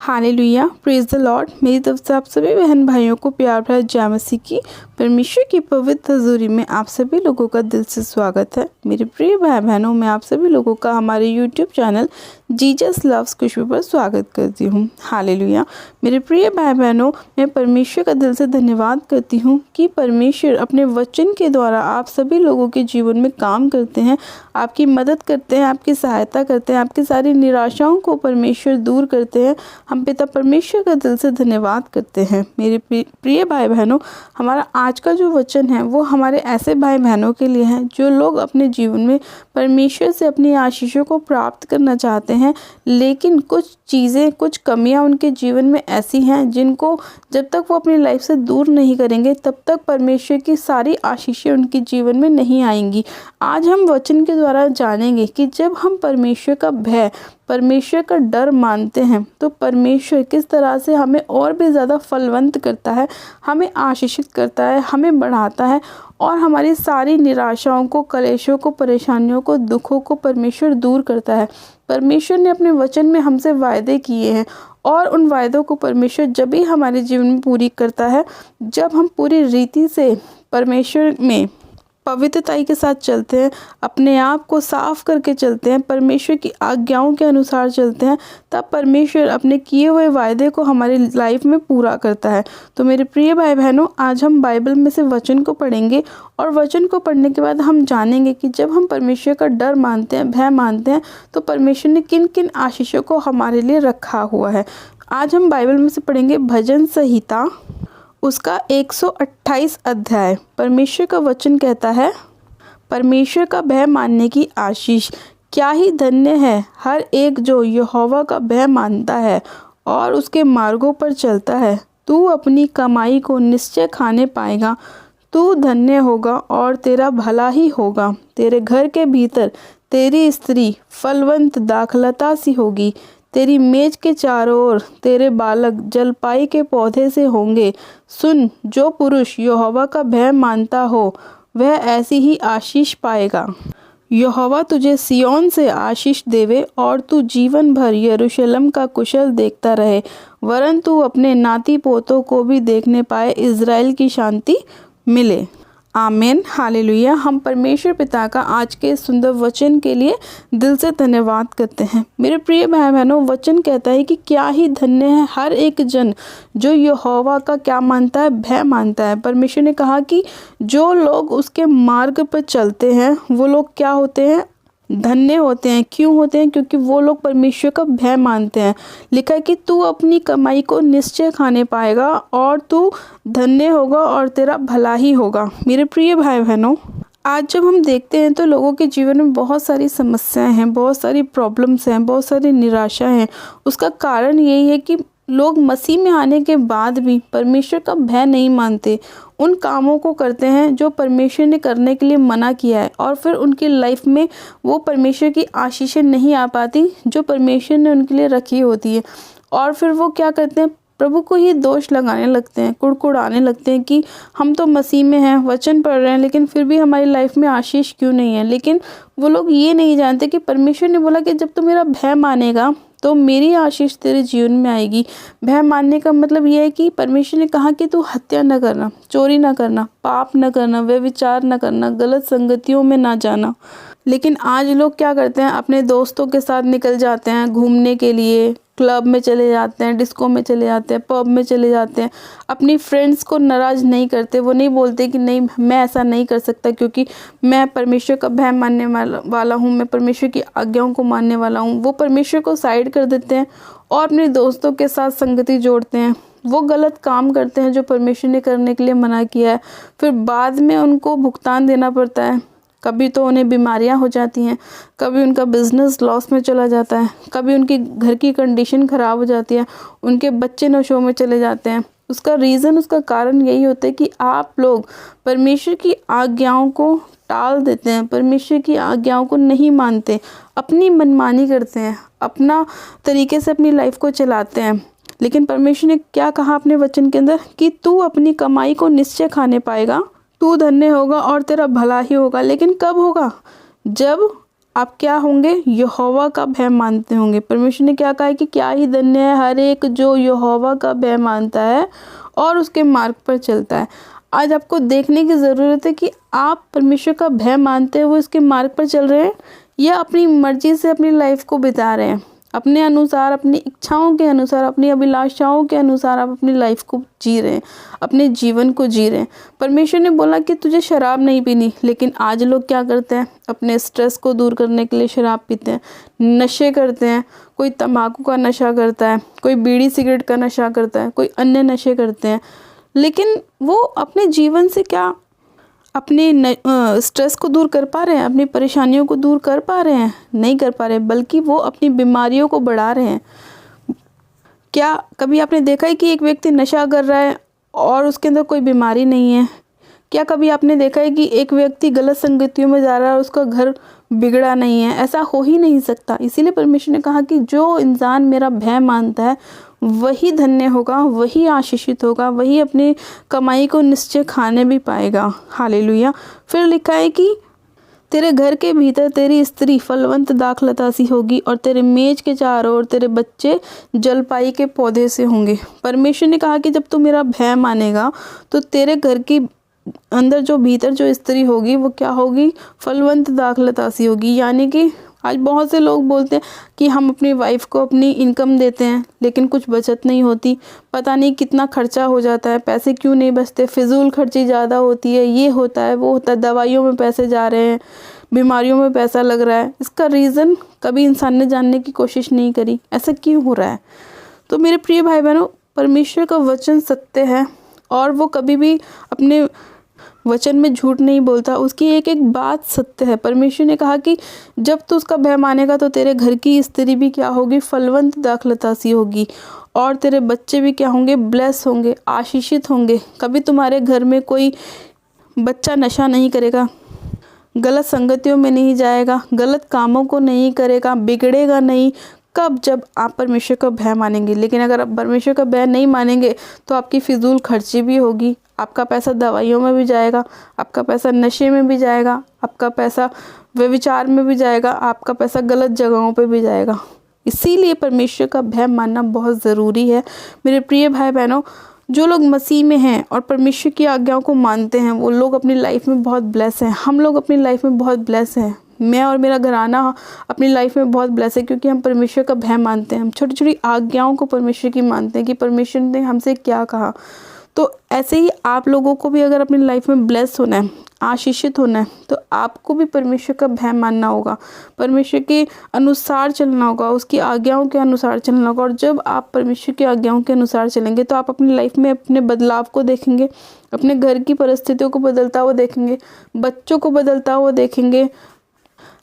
Hallelujah, praise the Lord. मेरी तरफ से आप सभी बहन भाइयों को प्यार भरा जय मसीह की परमेश्वर की पवित्र हजूरी में आप सभी लोगों का दिल से स्वागत है। मेरे प्रिय भाई बहनों, मैं आप सभी लोगों का हमारे यूट्यूब चैनल जीसस लव्स खुशबू पर स्वागत करती हूँ। हालेलुया। मेरे प्रिय भाई बहनों, मैं परमेश्वर का दिल से धन्यवाद करती हूँ कि परमेश्वर अपने वचन के द्वारा आप सभी लोगों के जीवन में काम करते हैं, आपकी मदद करते हैं, आपकी सहायता करते हैं, आपकी सारी निराशाओं को परमेश्वर दूर करते हैं। हम पिता परमेश्वर का दिल से धन्यवाद करते हैं। मेरे प्रिय भाई बहनों, हमारा आज का जो वचन है वो हमारे ऐसे भाई बहनों के लिए है जो लोग अपने जीवन में परमेश्वर से अपनी आशीषों को प्राप्त करना चाहते हैं, लेकिन कुछ चीज़ें, कुछ कमियां उनके जीवन में ऐसी हैं जिनको जब तक वो अपनी लाइफ से दूर नहीं करेंगे तब तक परमेश्वर की सारी आशीषें उनके जीवन में नहीं आएंगी। आज हम वचन के द्वारा जानेंगे कि जब हम परमेश्वर का भय, परमेश्वर का डर मानते हैं तो परमेश्वर किस तरह से हमें और भी ज़्यादा फलवंत करता है, हमें आशीषित करता है, हमें बढ़ाता है और हमारी सारी निराशाओं को, कलेशों को, परेशानियों को, दुखों को परमेश्वर दूर करता है। परमेश्वर ने अपने वचन में हमसे वायदे किए हैं और उन वायदों को परमेश्वर जब भी हमारे जीवन में पूरी करता है, जब हम पूरी रीति से परमेश्वर में पवित्रताई के साथ चलते हैं, अपने आप को साफ करके चलते हैं, परमेश्वर की आज्ञाओं के अनुसार चलते हैं, तब परमेश्वर अपने किए हुए वायदे को हमारी लाइफ में पूरा करता है। तो मेरे प्रिय भाई बहनों, आज हम बाइबल में से वचन को पढ़ेंगे और वचन को पढ़ने के बाद हम जानेंगे कि जब हम परमेश्वर का डर मानते हैं, भय मानते हैं, तो परमेश्वर ने किन किन आशीषों को हमारे लिए रखा हुआ है। आज हम बाइबल में से पढ़ेंगे भजन संहिता, उसका 128 अध्याय। परमेश्वर का वचन कहता है, परमेश्वर का भय मानने की आशीष क्या ही धन्य है हर एक जो यहोवा का भय मानता है और उसके मार्गों पर चलता है। तू अपनी कमाई को निश्चय खाने पाएगा, तू धन्य होगा और तेरा भला ही होगा। तेरे घर के भीतर तेरी स्त्री फलवंत दाखलता सी होगी, तेरी मेज के चारों ओर तेरे बालक जलपाई के पौधे से होंगे। सुन, जो पुरुष यहोवा का भय मानता हो वह ऐसी ही आशीष पाएगा। यहोवा तुझे सिय्योन से आशीष देवे और तू जीवन भर यरूशलेम का कुशल देखता रहे, वरन तू अपने नाती पोतों को भी देखने पाए, इज़राइल की शांति मिले। आमीन। हालेलुया। हम परमेश्वर पिता का आज के सुंदर वचन के लिए दिल से धन्यवाद करते हैं। मेरे प्रिय भाई बहनों, वचन कहता है कि क्या ही धन्य है हर एक जन जो यहोवा का क्या मानता है, भय मानता है। परमेश्वर ने कहा कि जो लोग उसके मार्ग पर चलते हैं वो लोग क्या होते हैं, धन्य होते हैं। क्यों होते हैं? क्योंकि वो लोग परमेश्वर का भय मानते हैं। लिखा है कि तू अपनी कमाई को निश्चय खाने पाएगा और तू धन्य होगा और तेरा भला ही होगा। मेरे प्रिय भाई बहनों, आज जब हम देखते हैं तो लोगों के जीवन में बहुत सारी समस्याएं हैं, बहुत सारी प्रॉब्लम्स हैं, बहुत सारी निराशा हैं। उसका कारण यही है कि लोग मसीह में आने के बाद भी परमेश्वर का भय नहीं मानते, उन कामों को करते हैं जो परमेश्वर ने करने के लिए मना किया है और फिर उनकी लाइफ में वो परमेश्वर की आशीषें नहीं आ पाती जो परमेश्वर ने उनके लिए रखी होती है। और फिर वो क्या करते हैं, प्रभु को ही दोष लगाने लगते हैं, कुड़कुड़ाने लगते हैं कि हम तो मसीह में हैं, वचन पढ़ रहे हैं, लेकिन फिर भी हमारी लाइफ में आशीष क्यों नहीं है। लेकिन वो लोग ये नहीं जानते कि परमेश्वर ने बोला कि जब तू मेरा भय मानेगा तो मेरी आशीष तेरे जीवन में आएगी। भय मानने का मतलब ये है कि परमेश्वर ने कहा कि तू हत्या न करना, चोरी न करना, पाप न करना, व्यभिचार न करना, गलत संगतियों में ना जाना। लेकिन आज लोग क्या करते हैं, अपने दोस्तों के साथ निकल जाते हैं घूमने के लिए, क्लब में चले जाते हैं, डिस्को में चले जाते हैं, पब में चले जाते हैं। अपनी फ्रेंड्स को नाराज़ नहीं करते, वो नहीं बोलते कि नहीं मैं ऐसा नहीं कर सकता क्योंकि मैं परमेश्वर का भय मानने वाला हूँ, मैं परमेश्वर की आज्ञाओं को मानने वाला हूँ। वो परमेश्वर को साइड कर देते हैं और अपने दोस्तों के साथ संगति जोड़ते हैं। वो गलत काम करते हैं जो परमेश्वर ने करने के लिए मना किया है, फिर बाद में उनको भुगतान देना पड़ता है। कभी तो उन्हें बीमारियां हो जाती हैं, कभी उनका बिजनेस लॉस में चला जाता है, कभी उनके घर की कंडीशन ख़राब हो जाती है, उनके बच्चे नशों में चले जाते हैं। उसका रीज़न, उसका कारण यही होता है कि आप लोग परमेश्वर की आज्ञाओं को टाल देते हैं, परमेश्वर की आज्ञाओं को नहीं मानते, अपनी मनमानी करते हैं, अपना तरीके से अपनी लाइफ को चलाते हैं। लेकिन परमेश्वर ने क्या कहा अपने वचन के अंदर कि तू अपनी कमाई को निश्चय खाने पाएगा, तू धन्य होगा और तेरा भला ही होगा। लेकिन कब होगा? जब आप क्या होंगे, यहोवा का भय मानते होंगे। परमेश्वर ने क्या कहा है कि क्या ही धन्य है हर एक जो यहोवा का भय मानता है और उसके मार्ग पर चलता है। आज आपको देखने की ज़रूरत है कि आप परमेश्वर का भय मानते हुए उसके मार्ग पर चल रहे हैं या अपनी मर्जी से अपनी लाइफ को बिता रहे हैं, अपने अनुसार, अपनी इच्छाओं के अनुसार, अपनी अभिलाषाओं के अनुसार आप अपनी लाइफ को जी रहे हैं, अपने जीवन को जी रहे हैं। परमेश्वर ने बोला कि तुझे शराब नहीं पीनी, लेकिन आज लोग क्या करते हैं, अपने स्ट्रेस को दूर करने के लिए शराब पीते हैं, नशे करते हैं। कोई तंबाकू का नशा करता है, कोई बीड़ी सिगरेट का नशा करता है, कोई अन्य नशे करते हैं, लेकिन वो अपने जीवन से क्या अपने स्ट्रेस को दूर कर पा रहे हैं, अपनी परेशानियों को दूर कर पा रहे हैं? नहीं कर पा रहे, बल्कि वो अपनी बीमारियों को बढ़ा रहे हैं। क्या कभी आपने देखा है कि एक व्यक्ति नशा कर रहा है और उसके अंदर कोई बीमारी नहीं है? क्या कभी आपने देखा है कि एक व्यक्ति गलत संगतियों में जा रहा है और उसका घर बिगड़ा नहीं है? ऐसा हो ही नहीं सकता। इसीलिए परमेश्वर ने कहा कि जो इंसान मेरा भय मानता है वही धन्य होगा, वही आशीषित होगा, वही अपनी कमाई को निश्चय खाने भी पाएगा। हालेलुया। फिर लिखा है कि तेरे घर के भीतर तेरी स्त्री फलवंत दाखलता सी होगी और तेरे मेज के चारों ओर तेरे बच्चे जलपाई के पौधे से होंगे। परमेश्वर ने कहा कि जब तू मेरा भय मानेगा तो तेरे घर की अंदर जो भीतर जो स्त्री होगी वो क्या होगी, फलवंत दाखलता सी होगी। यानी कि आज बहुत से लोग बोलते हैं कि हम अपनी वाइफ को अपनी इनकम देते हैं लेकिन कुछ बचत नहीं होती, पता नहीं कितना खर्चा हो जाता है, पैसे क्यों नहीं बचते, फिजूल खर्ची ज़्यादा होती है, ये होता है, वो होता है, दवाइयों में पैसे जा रहे हैं, बीमारियों में पैसा लग रहा है। इसका रीज़न कभी इंसान ने जानने की कोशिश नहीं करी, ऐसा क्यों हो रहा है। तो मेरे प्रिय भाई बहनों, परमेश्वर का वचन सत्य है और वो कभी भी अपने वचन में झूठ नहीं बोलता, उसकी एक एक बात सत्य है। परमेश्वर ने कहा कि जब तू उसका भय मानेगा तो तेरे घर की स्त्री भी क्या होगी, फलवंत दाखलता सी होगी और तेरे बच्चे भी क्या होंगे, ब्लेस होंगे, आशीषित होंगे। कभी तुम्हारे घर में कोई बच्चा नशा नहीं करेगा, गलत संगतियों में नहीं जाएगा, गलत कामों को नहीं करेगा, बिगड़ेगा नहीं। कब? जब आप परमेश्वर का भय मानेंगे। लेकिन अगर आप परमेश्वर का भय नहीं मानेंगे तो आपकी फिजूल खर्ची भी होगी, आपका पैसा दवाइयों में भी जाएगा, आपका पैसा नशे में भी जाएगा, आपका पैसा व्यभिचार में भी जाएगा, आपका पैसा गलत जगहों पे भी जाएगा। इसीलिए परमेश्वर का भय मानना बहुत ज़रूरी है। मेरे प्रिय भाई बहनों, जो लोग मसीह में हैं और परमेश्वर की आज्ञाओं को मानते हैं वो लोग अपनी लाइफ में बहुत ब्लेस हैं। हम लोग अपनी लाइफ में बहुत ब्लेस हैं। मैं और मेरा घराना अपनी लाइफ में बहुत ब्लेस है क्योंकि हम परमेश्वर का भय मानते हैं। हम छोटी छोटी आज्ञाओं को परमेश्वर की मानते हैं कि परमेश्वर ने हमसे क्या कहा। तो ऐसे ही आप लोगों को भी अगर अपनी लाइफ में ब्लेस होना है, आशीषित होना है, तो आपको भी परमेश्वर का भय मानना होगा, परमेश्वर के अनुसार चलना होगा, उसकी आज्ञाओं के अनुसार चलना होगा। और जब आप परमेश्वर की आज्ञाओं के अनुसार चलेंगे तो आप अपनी लाइफ में अपने बदलाव को देखेंगे, अपने घर की परिस्थितियों को बदलता हुआ देखेंगे, बच्चों को बदलता हुआ देखेंगे,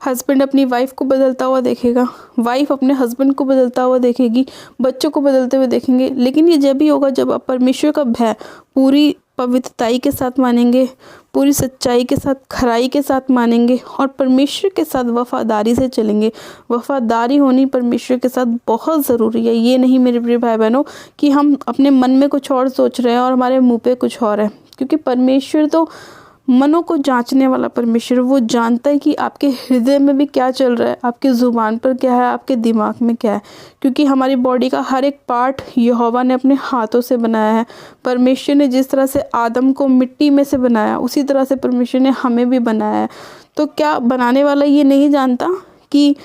हस्बैंड अपनी वाइफ को बदलता हुआ देखेगा, वाइफ अपने हस्बैंड को बदलता हुआ देखेगी, बच्चों को बदलते हुए देखेंगे। लेकिन ये जब भी होगा जब आप परमेश्वर का भय पूरी पवित्रताई के साथ मानेंगे, पूरी सच्चाई के साथ, खराई के साथ मानेंगे और परमेश्वर के साथ वफादारी से चलेंगे। वफादारी होनी परमेश्वर के साथ बहुत ज़रूरी है। ये नहीं मेरे प्रिय भाई बहनों कि हम अपने मन में कुछ और सोच रहे हैं और हमारे मुंह पे कुछ और है, क्योंकि परमेश्वर तो मनों को जांचने वाला परमेश्वर, वो जानता है कि आपके हृदय में भी क्या चल रहा है, आपकी ज़ुबान पर क्या है, आपके दिमाग में क्या है। क्योंकि हमारी बॉडी का हर एक पार्ट यहोवा ने अपने हाथों से बनाया है। परमेश्वर ने जिस तरह से आदम को मिट्टी में से बनाया उसी तरह से परमेश्वर ने हमें भी बनाया है। तो क्या बनाने वाला ये नहीं जानता कि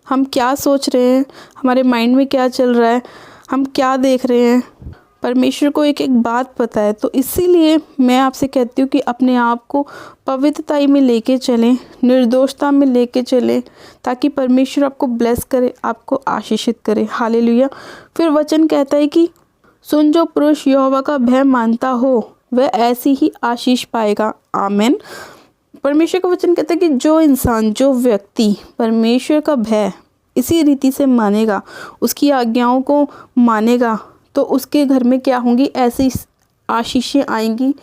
हम क्या सोच रहे हैं, हमारे माइंड में क्या चल रहा है, हम क्या देख रहे हैं। परमेश्वर को एक एक बात पता है। तो इसीलिए मैं आपसे कहती हूँ कि अपने आप को पवित्रताई में लेके चलें, निर्दोषता में लेके चलें, ताकि परमेश्वर आपको ब्लेस करे, आपको आशीषित करे। हालेलुया। फिर वचन कहता है कि सुन, जो पुरुष यहोवा का भय मानता हो वह ऐसी ही आशीष पाएगा। आमीन। परमेश्वर का वचन कहता है कि जो इंसान, जो व्यक्ति परमेश्वर का भय इसी रीति से मानेगा, उसकी आज्ञाओं को मानेगा, तो उसके घर में क्या होंगी, ऐसी आशीषें आएंगी।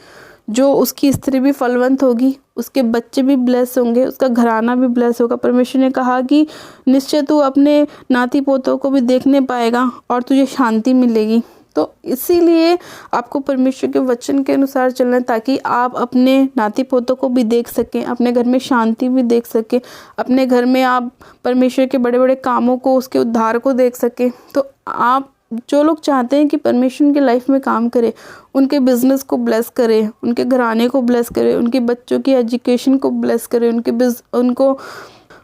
जो उसकी स्त्री भी फलवंत होगी, उसके बच्चे भी ब्लेस होंगे, उसका घराना भी ब्लेस होगा। परमेश्वर ने कहा कि निश्चय तू अपने नाती पोतों को भी देखने पाएगा और तुझे शांति मिलेगी। तो इसीलिए आपको परमेश्वर के वचन के अनुसार चलना है, ताकि आप अपने नाती पोतों को भी देख सकें, अपने घर में शांति भी देख सकें, अपने घर में आप परमेश्वर के बड़े बड़े कामों को, उसके उद्धार को देख सकें। तो आप जो लोग चाहते हैं कि परमेश्वर उनकी लाइफ में काम करे, उनके बिजनेस को ब्लेस करे, उनके घराने को ब्लेस करे, उनके बच्चों की एजुकेशन को ब्लेस करे, उनको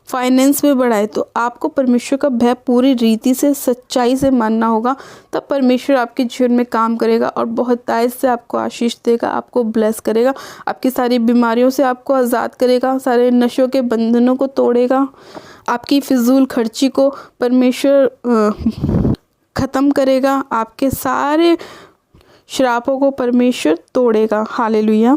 फाइनेंस में बढ़ाए, तो आपको परमेश्वर का भय पूरी रीति से, सच्चाई से मानना होगा। तब परमेश्वर आपके जीवन में काम करेगा और बहुतायत से आपको आशीष देगा, आपको ब्लेस करेगा, आपकी सारी बीमारियों से आपको आज़ाद करेगा, सारे नशों के बंधनों को तोड़ेगा, आपकी फिजूल खर्ची को परमेश्वर ख़त्म करेगा, आपके सारे श्रापों को परमेश्वर तोड़ेगा। हालेलुया।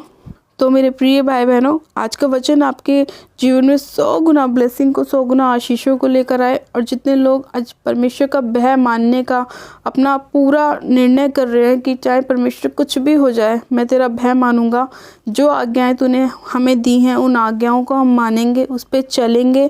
तो मेरे प्रिय भाई बहनों, आज का वचन आपके जीवन में 100 गुना ब्लेसिंग को, 100 गुना आशीषों को लेकर आए। और जितने लोग आज परमेश्वर का भय मानने का अपना पूरा निर्णय कर रहे हैं कि चाहे परमेश्वर कुछ भी हो जाए, मैं तेरा भय मानूंगा, जो आज्ञाएं तूने हमें दी हैं उन आज्ञाओं को हम मानेंगे, उस पर चलेंगे,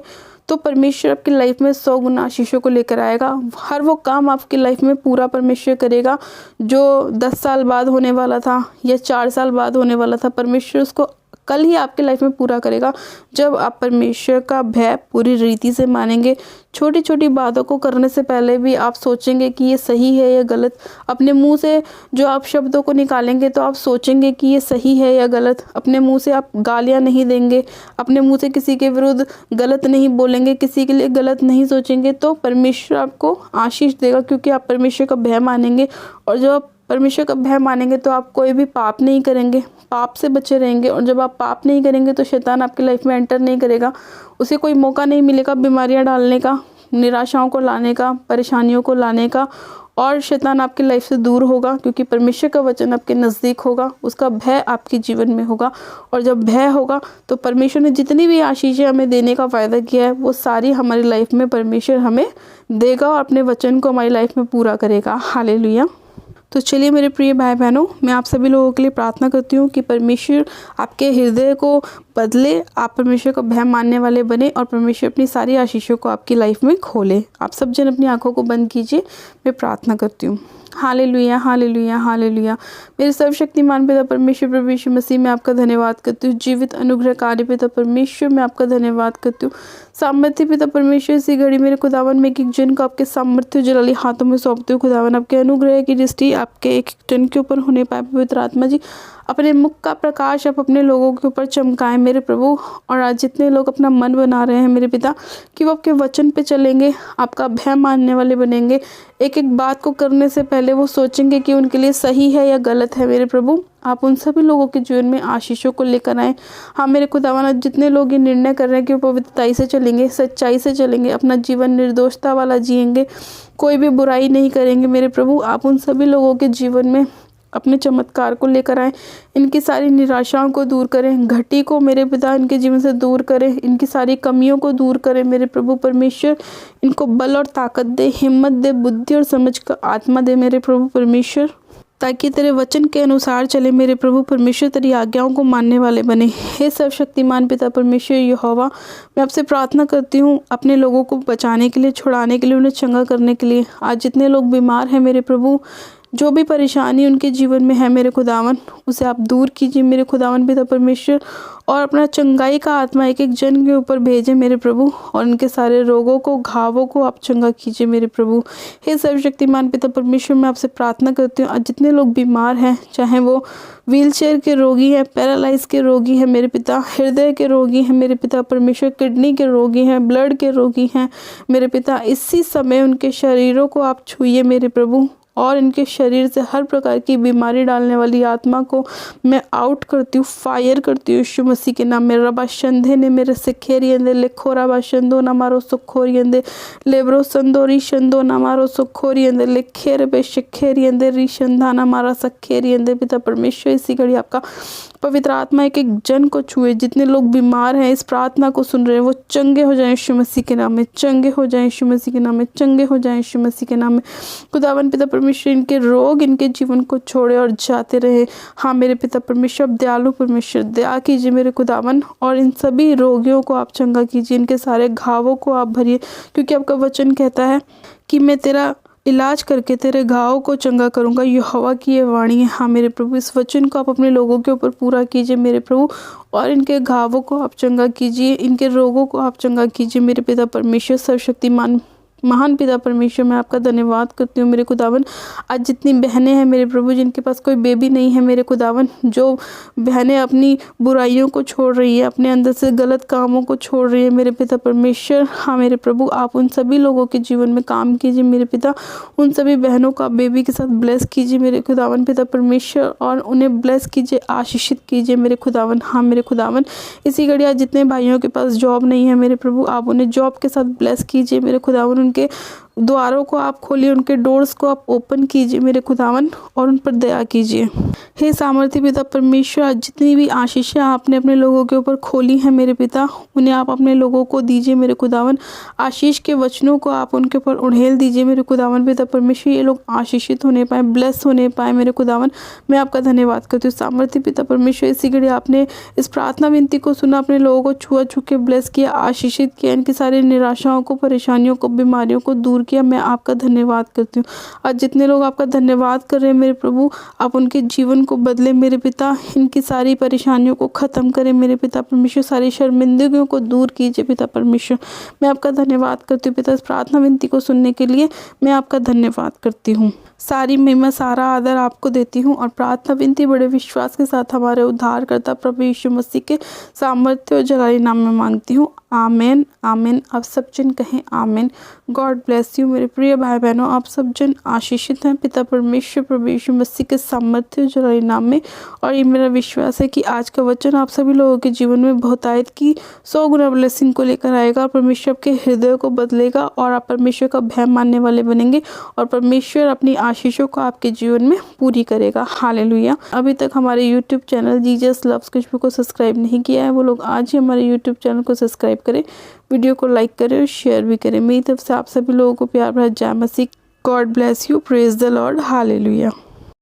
तो परमेश्वर आपकी लाइफ में 100 गुना आशीषों को लेकर आएगा। हर वो काम आपकी लाइफ में पूरा परमेश्वर करेगा जो 10 साल बाद होने वाला था या 4 साल बाद होने वाला था, परमेश्वर उसको कल ही आपकी लाइफ में पूरा करेगा, जब आप परमेश्वर का भय पूरी रीति से मानेंगे। छोटी छोटी बातों को करने से पहले भी आप सोचेंगे कि ये सही है या गलत। अपने मुंह से जो आप शब्दों को निकालेंगे तो आप सोचेंगे कि ये सही है या गलत। अपने मुंह से आप गालियां नहीं देंगे, अपने मुंह से किसी के विरुद्ध गलत नहीं बोलेंगे, किसी के लिए गलत नहीं सोचेंगे, तो परमेश्वर आपको आशीष देगा, क्योंकि आप परमेश्वर का भय मानेंगे। और जब आप परमेश्वर का भय मानेंगे तो आप कोई भी पाप नहीं करेंगे, पाप से बचे रहेंगे। और जब आप पाप नहीं करेंगे तो शैतान आपकी लाइफ में एंटर नहीं करेगा, उसे कोई मौका नहीं मिलेगा बीमारियां डालने का, निराशाओं को लाने का, परेशानियों को लाने का। और शैतान आपकी लाइफ से दूर होगा, क्योंकि परमेश्वर का वचन आपके नज़दीक होगा, उसका भय आपके जीवन में होगा। और जब भय होगा तो परमेश्वर ने जितनी भी आशीषें हमें देने का वायदा किया है वो सारी हमारी लाइफ में परमेश्वर हमें देगा और अपने वचन को हमारी लाइफ में पूरा करेगा। हालेलुया। तो चलिए मेरे प्रिय भाई बहनों, मैं आप सभी लोगों के लिए प्रार्थना करती हूँ कि परमेश्वर आपके हृदय को बदले, आप परमेश्वर को भय मानने वाले बने और परमेश्वर अपनी सारी आशीषों को आपकी लाइफ में खोले। आप सब जन अपनी आंखों को बंद कीजिए, मैं प्रार्थना करती हूँ। Hallelujah, hallelujah, hallelujah. मेरे सर्वशक्तिमान पिता परमेश्वर प्रभु यीशु मसीह में आपका धन्यवाद करती हूँ। जीवित अनुग्रहकारी पिता परमेश्वर में आपका धन्यवाद करती हूँ। सामर्थ्य पिता परमेश्वर, इसी घड़ी मेरे खुदावन में एक एक जन को आपके सामर्थ्य जलाली हाथों में सौंपते हूँ। खुदावन आपके अनुग्रह की दृष्टि आपके एक जन के ऊपर होने पाए। पवित्र आत्मा जी, अपने मुख का प्रकाश आप अपने लोगों के ऊपर चमकाएं मेरे प्रभु। और आज जितने लोग अपना मन बना रहे हैं मेरे पिता कि वो आपके वचन पे चलेंगे, आपका भय मानने वाले बनेंगे, एक एक बात को करने से पहले वो सोचेंगे कि उनके लिए सही है या गलत है। मेरे प्रभु, आप उन सभी लोगों के जीवन में आशीषों को लेकर आए। हाँ मेरे खुदावंद, जितने लोग ये निर्णय कर रहे हैं कि वो पवित्रताई से चलेंगे, सच्चाई से चलेंगे, अपना जीवन निर्दोषता वाला जिएंगे, कोई भी बुराई नहीं करेंगे, मेरे प्रभु आप उन सभी लोगों के जीवन में अपने चमत्कार को लेकर आएँ। इनकी सारी निराशाओं को दूर करें, घटी को मेरे पिता इनके जीवन से दूर करें, इनकी सारी कमियों को दूर करें। मेरे प्रभु परमेश्वर, इनको बल और ताकत दे, हिम्मत दे, बुद्धि और समझ का आत्मा दे मेरे प्रभु परमेश्वर, ताकि तेरे वचन के अनुसार चले। मेरे प्रभु परमेश्वर, तेरी आज्ञाओं को मानने वाले बने। हे सर्वशक्तिमान पिता परमेश्वर यहोवा, मैं आपसे प्रार्थना करती हूँ अपने लोगों को बचाने के लिए, छुड़ाने के लिए, उन्हें चंगा करने के लिए। आज जितने लोग बीमार हैं मेरे प्रभु, जो भी परेशानी उनके जीवन में है मेरे खुदावन, उसे आप दूर कीजिए मेरे खुदावन पिता परमेश्वर। और अपना चंगाई का आत्मा एक एक जन के ऊपर भेजें मेरे प्रभु, और उनके सारे रोगों को, घावों को आप चंगा कीजिए मेरे प्रभु। हे सर्वशक्तिमान पिता परमेश्वर, मैं आपसे प्रार्थना करती हूँ आज जितने लोग बीमार हैं, चाहे वो व्हीलचेयर के रोगी हैं, पैरालाइज के रोगी हैं मेरे पिता, हृदय के रोगी हैं मेरे पिता परमेश्वर, किडनी के रोगी हैं, ब्लड के रोगी हैं मेरे पिता, इसी समय उनके शरीरों को आप छूइए मेरे प्रभु। और इनके शरीर से हर प्रकार की बीमारी डालने वाली आत्मा को मैं आउट करती हूँ, फायर करती हूँ यीशु मसीह के नाम में। रबा शंधे ने मेरे सिखेरियंदे लेखो रबा शंदो ना मारो सुखोरियंदे लेब्रो संदोरी शंदो ना मारो सुखोरियंदे लेखेर बे शिखेरियंदे री शंधा ना मारा सखेरियंदे। पिता परमेश्वर, इसी घड़ी आपका पवित्र आत्मा एक एक जन को छुए। जितने लोग बीमार हैं इस प्रार्थना को सुन रहे हैं, वो चंगे हो जाएं यीशु मसीह के नाम में, चंगे हो जाएं यीशु मसीह के नाम में, चंगे हो जाएं यीशु मसीह के नाम में। खुदावन पिता परमेश्वर, इनके रोग इनके जीवन को छोड़े और जाते रहे। हाँ मेरे पिता परमेश्वर, अब दयालु परमेश्वर, दया कीजिए मेरे खुदावन, और इन सभी रोगियों को आप चंगा कीजिए, इनके सारे घावों को आप भरिए, क्योंकि आपका वचन कहता है कि मैं तेरा इलाज करके तेरे घावों को चंगा करूंगा। यहोवा की ये वाणी है। हाँ मेरे प्रभु, इस वचन को आप अपने लोगों के ऊपर पूरा कीजिए मेरे प्रभु, और इनके घावों को आप चंगा कीजिए, इनके रोगों को आप चंगा कीजिए मेरे पिता परमेश्वर। सर्वशक्तिमान महान पिता परमेश्वर, मैं आपका धन्यवाद करती हूँ मेरे खुदावन। आज जितनी बहनें हैं मेरे प्रभु जिनके पास कोई बेबी नहीं है मेरे खुदावन, जो बहनें अपनी बुराइयों को छोड़ रही है, अपने अंदर से गलत कामों को छोड़ रही है मेरे पिता परमेश्वर, हाँ मेरे प्रभु आप उन सभी लोगों के जीवन में काम कीजिए मेरे पिता। उन सभी बहनों को आप बेबी के साथ ब्लेस कीजिए मेरे खुदावन पिता परमेश्वर, और उन्हें ब्लेस कीजिए, आशीषित कीजिए मेरे खुदावन। हाँ मेरे खुदावन, इसी घड़ी आज जितने भाइयों के पास जॉब नहीं है मेरे प्रभु, आप उन्हें जॉब के साथ ब्लेस कीजिए मेरे खुदावन। उनके द्वारों को आप खोलिए, उनके डोर्स को आप ओपन कीजिए मेरे खुदावन, और उन पर दया कीजिए। हे सामर्थी पिता परमेश्वर, आज जितनी भी आशीषें आपने अपने लोगों के ऊपर खोली हैं मेरे पिता, उन्हें आप अपने लोगों को दीजिए मेरे खुदावन। आशीष के वचनों को आप उनके ऊपर उड़ेल दीजिए मेरे खुदावन पिता परमेश्वर। ये लोग आशीषित होने पाए, ब्लेस होने पाए मेरे खुदावन। मैं आपका धन्यवाद करती हूँ सामर्थी पिता परमेश्वर। इसी घड़ी आपने इस प्रार्थना विनती को सुना, अपने लोगों को छुआ छू के ब्लेस किया, आशीषित किया, इनकी सारी निराशाओं को, परेशानियों को, बीमारियों को दूर किया। मैं आपका धन्यवाद करती हूँ। आज जितने लोग आपका धन्यवाद कर रहे हैं मेरे प्रभु, आप उनके जीवन को बदले मेरे पिता, इनकी सारी परेशानियों को ख़त्म करें मेरे पिता परमेश्वर, सारी शर्मिंदगियों को दूर कीजिए पिता परमेश्वर। मैं आपका धन्यवाद करती हूँ पिता, इस प्रार्थना विनती को सुनने के लिए मैं आपका धन्यवाद करती हूँ। सारी महिमा, सारा आदर आपको देती हूँ, और प्रार्थना विनती बड़े विश्वास के साथ हमारे उद्धारकर्ता प्रभु यीशु मसीह के सामर्थ्य और जलाली नाम में मांगती हूँ। आमेन आमेन। आप सब जन कहें आमेन। गॉड ब्लेस यू मेरे प्रिय भाई बहनों, आप सब जन आशीषित हैं पिता परमेश्वर प्रभु यीशु मसीह के सामर्थ्य और जलाली नाम में। और ये मेरा विश्वास है कि आज का वचन आप सभी लोगों के जीवन में बहुतायत की 100 गुना ब्लेसिंग को लेकर आएगा, और परमेश्वर के हृदय को बदलेगा, और आप परमेश्वर का भय मानने वाले बनेंगे, और परमेश्वर अपनी आशीषों को आपके जीवन में पूरी करेगा। हालेलुया। अभी तक हमारे यूट्यूब चैनल जीसस लव्स खुशबू को सब्सक्राइब नहीं किया है, वो लोग आज ही हमारे यूट्यूब चैनल को सब्सक्राइब करें, वीडियो को लाइक करें और शेयर भी करें। मेरी तरफ से आप सभी लोगों को प्यार भरा जय मसीह। God bless you. Praise the lord. Hallelujah.